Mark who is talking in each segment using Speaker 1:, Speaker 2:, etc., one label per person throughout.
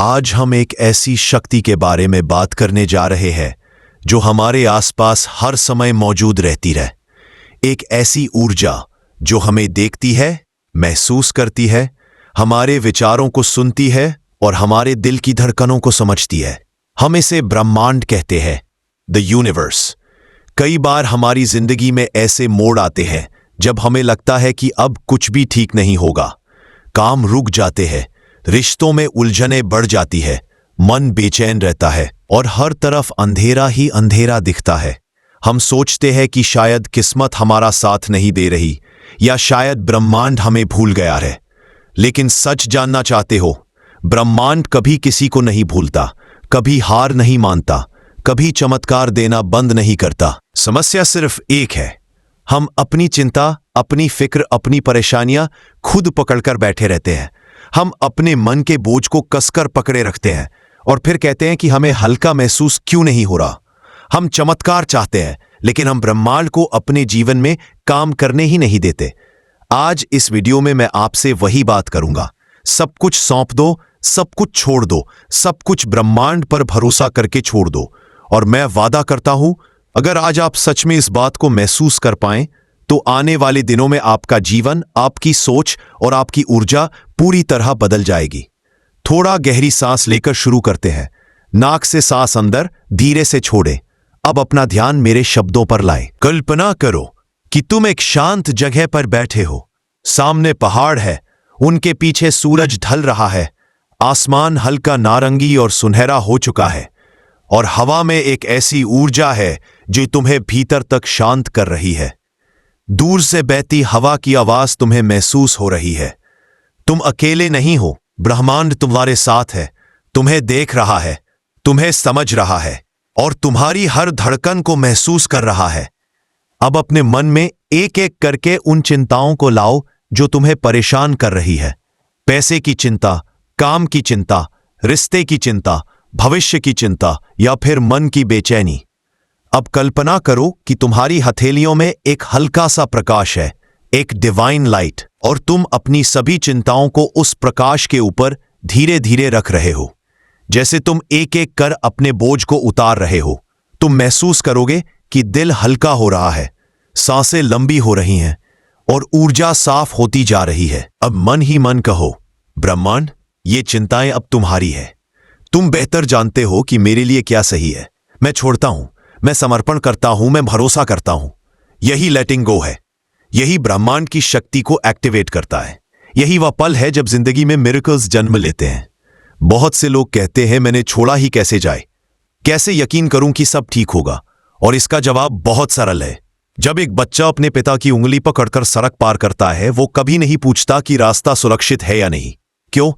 Speaker 1: आज हम एक ऐसी शक्ति के बारे में बात करने जा रहे हैं जो हमारे आसपास हर समय मौजूद रहती है। एक ऐसी ऊर्जा जो हमें देखती है, महसूस करती है, हमारे विचारों को सुनती है और हमारे दिल की धड़कनों को समझती है। हम इसे ब्रह्मांड कहते हैं, द यूनिवर्स। कई बार हमारी जिंदगी में ऐसे मोड़ आते हैं जब हमें लगता है कि अब कुछ भी ठीक नहीं होगा। काम रुक जाते हैं, रिश्तों में उलझनें बढ़ जाती है, मन बेचैन रहता है और हर तरफ अंधेरा ही अंधेरा दिखता है। हम सोचते हैं कि शायद किस्मत हमारा साथ नहीं दे रही या शायद ब्रह्मांड हमें भूल गया है। लेकिन सच जानना चाहते हो, ब्रह्मांड कभी किसी को नहीं भूलता, कभी हार नहीं मानता, कभी चमत्कार देना बंद नहीं करता। समस्या सिर्फ एक है, हम अपनी चिंता, अपनी फिक्र, अपनी परेशानियां खुद पकड़कर बैठे रहते हैं। हम अपने मन के बोझ को कसकर पकड़े रखते हैं और फिर कहते हैं कि हमें हल्का महसूस क्यों नहीं हो रहा। हम चमत्कार चाहते हैं लेकिन हम ब्रह्मांड को अपने जीवन में काम करने ही नहीं देते। आज इस वीडियो में मैं आपसे वही बात करूंगा। सब कुछ सौंप दो, सब कुछ छोड़ दो, सब कुछ ब्रह्मांड पर भरोसा करके छोड़ दो। और मैं वादा करता हूं, अगर आज आप सच में इस बात को महसूस कर पाएं तो आने वाले दिनों में आपका जीवन, आपकी सोच और आपकी ऊर्जा पूरी तरह बदल जाएगी। थोड़ा गहरी सांस लेकर शुरू करते हैं। नाक से सांस अंदर, धीरे से छोड़ें। अब अपना ध्यान मेरे शब्दों पर लाएं। कल्पना करो कि तुम एक शांत जगह पर बैठे हो। सामने पहाड़ है, उनके पीछे सूरज ढल रहा है, आसमान हल्का नारंगी और सुनहरा हो चुका है और हवा में एक ऐसी ऊर्जा है जो तुम्हें भीतर तक शांत कर रही है। दूर से बहती हवा की आवाज तुम्हें महसूस हो रही है। तुम अकेले नहीं हो, ब्रह्मांड तुम्हारे साथ है, तुम्हें देख रहा है, तुम्हें समझ रहा है और तुम्हारी हर धड़कन को महसूस कर रहा है। अब अपने मन में एक एक करके उन चिंताओं को लाओ जो तुम्हें परेशान कर रही है। पैसे की चिंता, काम की चिंता, रिश्ते की चिंता, भविष्य की चिंता या फिर मन की बेचैनी। अब कल्पना करो कि तुम्हारी हथेलियों में एक हल्का सा प्रकाश है, एक डिवाइन लाइट, और तुम अपनी सभी चिंताओं को उस प्रकाश के ऊपर धीरे धीरे रख रहे हो। जैसे तुम एक एक कर अपने बोझ को उतार रहे हो, तुम महसूस करोगे कि दिल हल्का हो रहा है, सांसें लंबी हो रही हैं और ऊर्जा साफ होती जा रही है। अब मन ही मन कहो, ब्रह्मांड, ये चिंताएं अब तुम्हारी है। तुम बेहतर जानते हो कि मेरे लिए क्या सही है। मैं छोड़ता हूं, मैं समर्पण करता हूं, मैं भरोसा करता हूं। यही लेटिंग गो है, यही ब्रह्मांड की शक्ति को एक्टिवेट करता है। यही वह पल है जब जिंदगी में मिरेकल्स जन्म लेते हैं। बहुत से लोग कहते हैं, मैंने छोड़ा ही कैसे जाए, कैसे यकीन करूं कि सब ठीक होगा। और इसका जवाब बहुत सरल है। जब एक बच्चा अपने पिता की उंगली पकड़कर सड़क पार करता है, वो कभी नहीं पूछता कि रास्ता सुरक्षित है या नहीं। क्यों?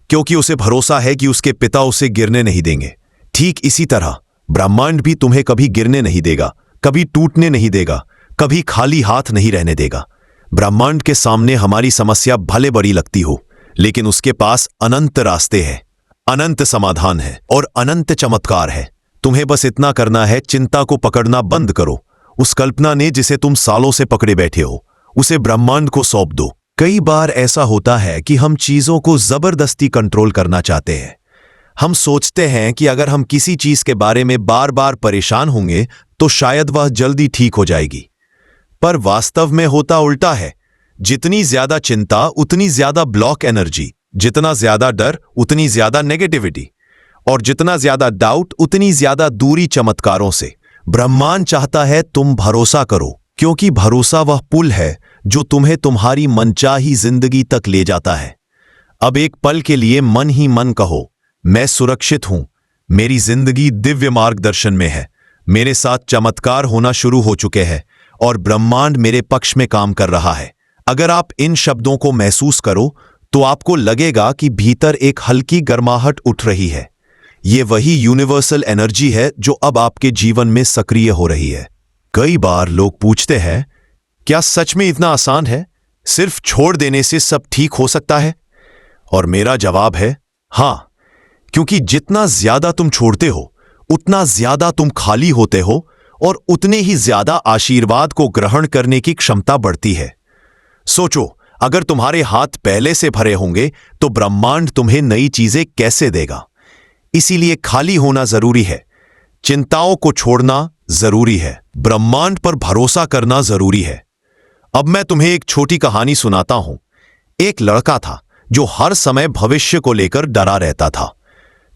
Speaker 1: क्योंकि उसे भरोसा है कि उसके पिता उसे गिरने नहीं देंगे। ठीक इसी तरह ब्रह्मांड भी तुम्हें कभी गिरने नहीं देगा, कभी टूटने नहीं देगा, कभी खाली हाथ नहीं रहने देगा। ब्रह्मांड के सामने हमारी समस्या भले बड़ी लगती हो, लेकिन उसके पास अनंत रास्ते हैं, अनंत समाधान है और अनंत चमत्कार है। तुम्हें बस इतना करना है, चिंता को पकड़ना बंद करो। उस कल्पना ने जिसे तुम सालों से पकड़े बैठे हो, उसे ब्रह्मांड को सौंप दो। कई बार ऐसा होता है कि हम चीजों को जबरदस्ती कंट्रोल करना चाहते हैं। हम सोचते हैं कि अगर हम किसी चीज के बारे में बार बार परेशान होंगे तो शायद वह जल्दी ठीक हो जाएगी। पर वास्तव में होता उल्टा है। जितनी ज्यादा चिंता उतनी ज्यादा ब्लॉक एनर्जी, जितना ज्यादा डर उतनी ज्यादा नेगेटिविटी, और जितना ज्यादा डाउट उतनी ज्यादा दूरी चमत्कारों से। ब्रह्मांड चाहता है तुम भरोसा करो, क्योंकि भरोसा वह पुल है जो तुम्हें तुम्हारी मनचाही जिंदगी तक ले जाता है। अब एक पल के लिए मन ही मन कहो, मैं सुरक्षित हूं, मेरी जिंदगी दिव्य मार्गदर्शन में है, मेरे साथ चमत्कार होना शुरू हो चुके हैं और ब्रह्मांड मेरे पक्ष में काम कर रहा है। अगर आप इन शब्दों को महसूस करो तो आपको लगेगा कि भीतर एक हल्की गर्माहट उठ रही है। ये वही यूनिवर्सल एनर्जी है जो अब आपके जीवन में सक्रिय हो रही है। कई बार लोग पूछते हैं, क्या सच में इतना आसान है? सिर्फ छोड़ देने से सब ठीक हो सकता है? और मेरा जवाब है हां, क्योंकि जितना ज्यादा तुम छोड़ते हो उतना ज्यादा तुम खाली होते हो और उतने ही ज्यादा आशीर्वाद को ग्रहण करने की क्षमता बढ़ती है। सोचो, अगर तुम्हारे हाथ पहले से भरे होंगे तो ब्रह्मांड तुम्हें नई चीजें कैसे देगा? इसीलिए खाली होना जरूरी है, चिंताओं को छोड़ना जरूरी है, ब्रह्मांड पर भरोसा करना जरूरी है। अब मैं तुम्हें एक छोटी कहानी सुनाता हूं। एक लड़का था जो हर समय भविष्य को लेकर डरा रहता था।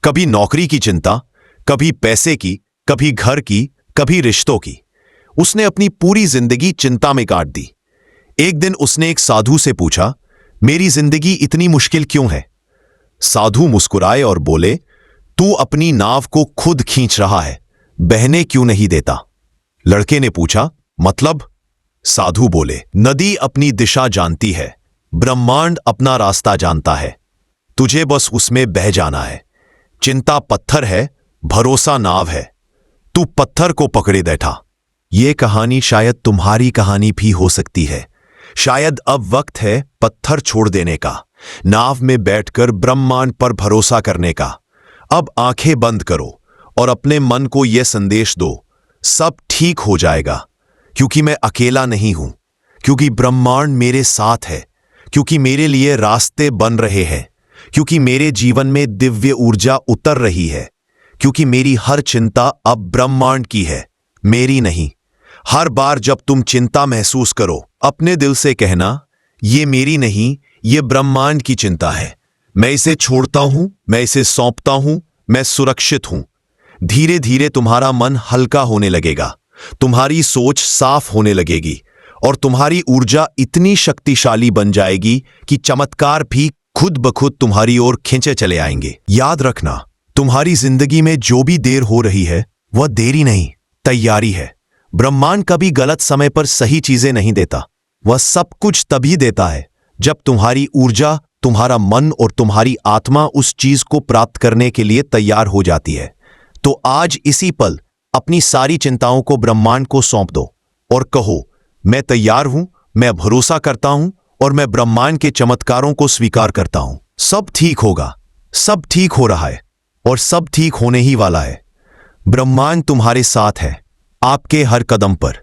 Speaker 1: कभी नौकरी की चिंता, कभी पैसे की, कभी घर की, कभी रिश्तों की। उसने अपनी पूरी जिंदगी चिंता में काट दी। एक दिन उसने एक साधु से पूछा, मेरी जिंदगी इतनी मुश्किल क्यों है? साधु मुस्कुराए और बोले, तू अपनी नाव को खुद खींच रहा है, बहने क्यों नहीं देता? लड़के ने पूछा, मतलब? साधु बोले, नदी अपनी दिशा जानती है, ब्रह्मांड अपना रास्ता जानता है, तुझे बस उसमें बह जाना है। चिंता पत्थर है, भरोसा नाव है, तू पत्थर को पकड़े बैठा। ये कहानी शायद तुम्हारी कहानी भी हो सकती है। शायद अब वक्त है पत्थर छोड़ देने का, नाव में बैठकर ब्रह्मांड पर भरोसा करने का। अब आंखें बंद करो और अपने मन को यह संदेश दो, सब ठीक हो जाएगा, क्योंकि मैं अकेला नहीं हूं, क्योंकि ब्रह्मांड मेरे साथ है, क्योंकि मेरे लिए रास्ते बन रहे हैं, क्योंकि मेरे जीवन में दिव्य ऊर्जा उतर रही है, क्योंकि मेरी हर चिंता अब ब्रह्मांड की है, मेरी नहीं। हर बार जब तुम चिंता महसूस करो, अपने दिल से कहना, ये मेरी नहीं, ये ब्रह्मांड की चिंता है, मैं इसे छोड़ता हूं, मैं इसे सौंपता हूं, मैं सुरक्षित हूं। धीरे धीरे तुम्हारा मन हल्का होने लगेगा, तुम्हारी सोच साफ होने लगेगी और तुम्हारी ऊर्जा इतनी शक्तिशाली बन जाएगी कि चमत्कार भी खुद ब खुद तुम्हारी ओर खींचे चले आएंगे। याद रखना, तुम्हारी जिंदगी में जो भी देर हो रही है वह देरी नहीं, तैयारी है। ब्रह्मांड कभी गलत समय पर सही चीजें नहीं देता, वह सब कुछ तभी देता है जब तुम्हारी ऊर्जा, तुम्हारा मन और तुम्हारी आत्मा उस चीज को प्राप्त करने के लिए तैयार हो जाती है। तो आज इसी पल अपनी सारी चिंताओं को ब्रह्मांड को सौंप दो और कहो, मैं तैयार हूं, मैं भरोसा करता हूं और मैं ब्रह्मांड के चमत्कारों को स्वीकार करता हूं। सब ठीक होगा, सब ठीक हो रहा है और सब ठीक होने ही वाला है। ब्रह्मांड तुम्हारे साथ है, आपके हर कदम पर।